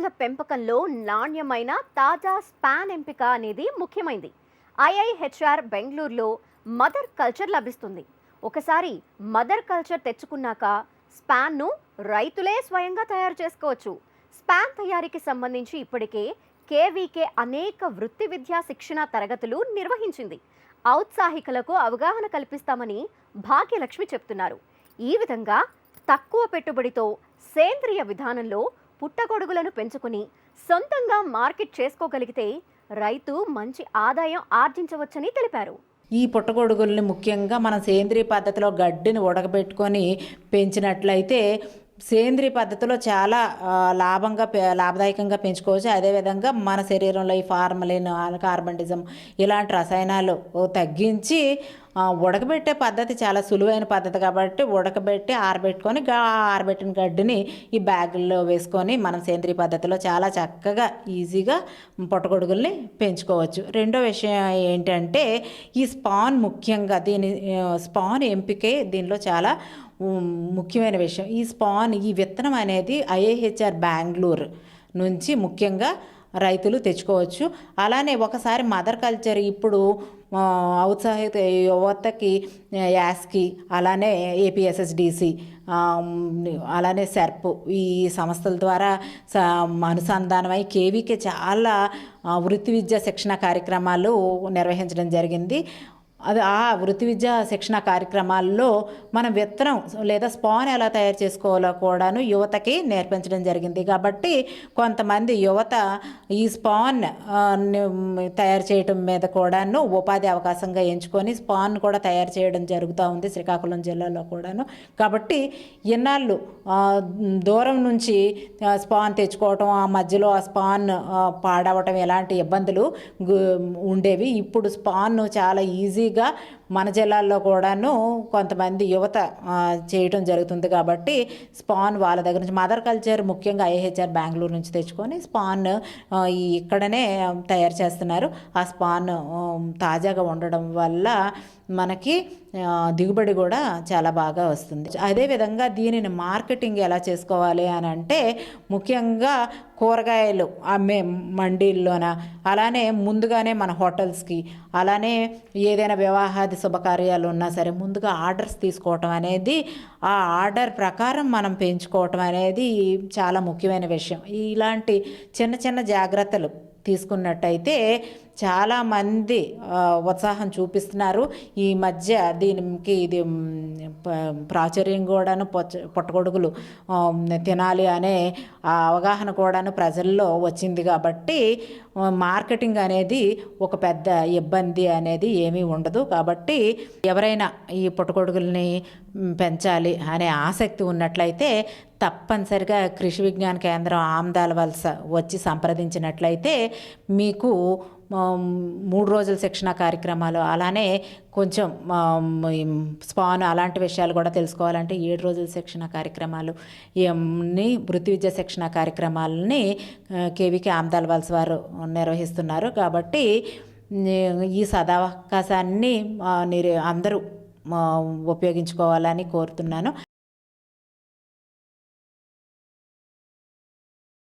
పొట్టగొడుగుల పెంపకంలో నాణ్యమైన తాజా స్పాన్ ఎంపిక అనేది ముఖ్యమైనది. ఐఐహెచ్ఆర్ బెంగళూరులో మదర్ కల్చర్ లభిస్తుంది. ఒకసారి మదర్ కల్చర్ తెచ్చుకున్నాక స్పాన్ను రైతులే స్వయంగా తయారు చేసుకోవచ్చు. స్పాన్ తయారీకి సంబంధించి ఇప్పటికే కేవీకే అనేక వృత్తి విద్యా శిక్షణ తరగతులు నిర్వహించింది. ఔత్సాహికులకు అవగాహన కల్పిస్తామని భాగ్యలక్ష్మి చెప్తున్నారు. ఈ విధంగా తక్కువ పెట్టుబడితో సేంద్రియ విధానంలో పుట్టగొడుగులను పెంచుకుని సొంతంగా మార్కెట్ చేసుకోగలిగితే రైతు మంచి ఆదాయం ఆర్జించవచ్చని తెలిపారు. ఈ పుట్టగొడుగుల్ని ముఖ్యంగా మనం సేంద్రియ పద్ధతిలో గడ్డిని ఉడకబెట్టుకొని పెంచినట్లయితే సేంద్రియ పద్ధతిలో చాలా లాభదాయకంగా పెంచుకోవచ్చు. అదేవిధంగా మన శరీరంలో ఈ ఫార్మలిన్, కార్బండిజం ఇలాంటి రసాయనాలు తగ్గించి ఉడకబెట్టే పద్ధతి చాలా సులువైన పద్ధతి కాబట్టి ఉడకబెట్టి ఆరబెట్టుకొని ఆరబెట్టిన గడ్డిని ఈ బ్యాగుల్లో వేసుకొని మనం సేంద్రియ పద్ధతిలో చాలా చక్కగా ఈజీగా పుట్టగొడుగుల్ని పెంచుకోవచ్చు. రెండో విషయం ఏంటంటే ఈ స్పాన్, ముఖ్యంగా స్పాన్ ఎంపికే దీనిలో చాలా ముఖ్యమైన విషయం. ఈ విత్తనం అనేది ఐఐహెచ్ఆర్ బెంగళూరు నుంచి ముఖ్యంగా రైతులు తెచ్చుకోవచ్చు. అలానే ఒకసారి మదర్ కల్చర్ ఇప్పుడు ఔత్సాహిక యువతకి యాస్కి, అలానే ఏపీఎస్ఎస్డిసి, అలానే సెర్ప్ ఈ సంస్థల ద్వారా అనుసంధానమై కేవీకే చాలా వృత్తి విద్యా శిక్షణ కార్యక్రమాలు నిర్వహించడం జరిగింది. ఆ వృత్తి విద్యా శిక్షణ కార్యక్రమాల్లో మనం విత్తనం లేదా స్పాన్ ఎలా తయారు చేసుకోవాలో కూడాను యువతకి నేర్పించడం జరిగింది. కాబట్టి కొంతమంది యువత ఈ స్పాన్ తయారు చేయడం మీద కూడాను ఉపాధి అవకాశంగా ఎంచుకొని స్పాన్ కూడా తయారు చేయడం జరుగుతూ ఉంది శ్రీకాకుళం జిల్లాలో కూడాను. కాబట్టి ఇన్నాళ్ళు దూరం నుంచి స్పాన్ తెచ్చుకోవటం, ఆ మధ్యలో ఆ స్పాన్ పాడవటం ఇలాంటి ఇబ్బందులు ఉండేవి. ఇప్పుడు స్పాన్ చాలా ఈజీగా మన జిల్లాల్లో కూడాను కొంతమంది యువత చేయటం జరుగుతుంది. కాబట్టి స్పాన్ వాళ్ళ దగ్గర నుంచి మదర్ కల్చర్ ముఖ్యంగా ఐఐహెచ్ఆర్ బెంగళూరు నుంచి తెచ్చుకొని స్పాన్ ఇక్కడనే తయారు చేస్తున్నారు. ఆ స్పాన్ తాజాగా ఉండడం వల్ల మనకి దిగుబడి కూడా చాలా బాగా వస్తుంది. అదేవిధంగా దీనిని మార్కెటింగ్ ఎలా చేసుకోవాలి అని అంటే ముఖ్యంగా కూరగాయలు అమ్మే మండీల్లోన, అలానే ముందుగానే మన హోటల్స్కి, అలానే ఏదైనా వివాహాది శుభకార్యాలు ఉన్నా సరే ముందుగా ఆర్డర్స్ తీసుకోవటం అనేది, ఆ ఆర్డర్ ప్రకారం మనం పెంచుకోవటం అనేది చాలా ముఖ్యమైన విషయం. ఇలాంటి చిన్న చిన్న జాగ్రత్తలు తీసుకున్నట్టయితే చాలామంది ఉత్సాహం చూపిస్తున్నారు. ఈ మధ్య దీనికి ఇది ప్రాచుర్యం కూడాను పుట్టగొడుగులు తినాలి అనే అవగాహన కూడాను ప్రజల్లో వచ్చింది. కాబట్టి మార్కెటింగ్ అనేది ఒక పెద్ద ఇబ్బంది అనేది ఏమీ ఉండదు. కాబట్టి ఎవరైనా ఈ పుట్టగొడుగుల్ని పెంచాలి అనే ఆసక్తి ఉన్నట్లయితే తప్పనిసరిగా కృషి విజ్ఞాన కేంద్రం ఆమ్దాల వలస వచ్చి సంప్రదించినట్లయితే మీకు 3 రోజుల శిక్షణ కార్యక్రమాలు, అలానే కొంచెం స్పాన్ అలాంటి విషయాలు కూడా తెలుసుకోవాలంటే 7 రోజుల శిక్షణ కార్యక్రమాలు, ఇవన్నీ వృత్తి విద్యా శిక్షణ కార్యక్రమాలని కేవీకే ఆమ్దాల వలస వారు నిర్వహిస్తున్నారు. కాబట్టి ఈ సదవకాశాన్ని అందరూ ఉపయోగించుకోవాలని కోరుతున్నాను.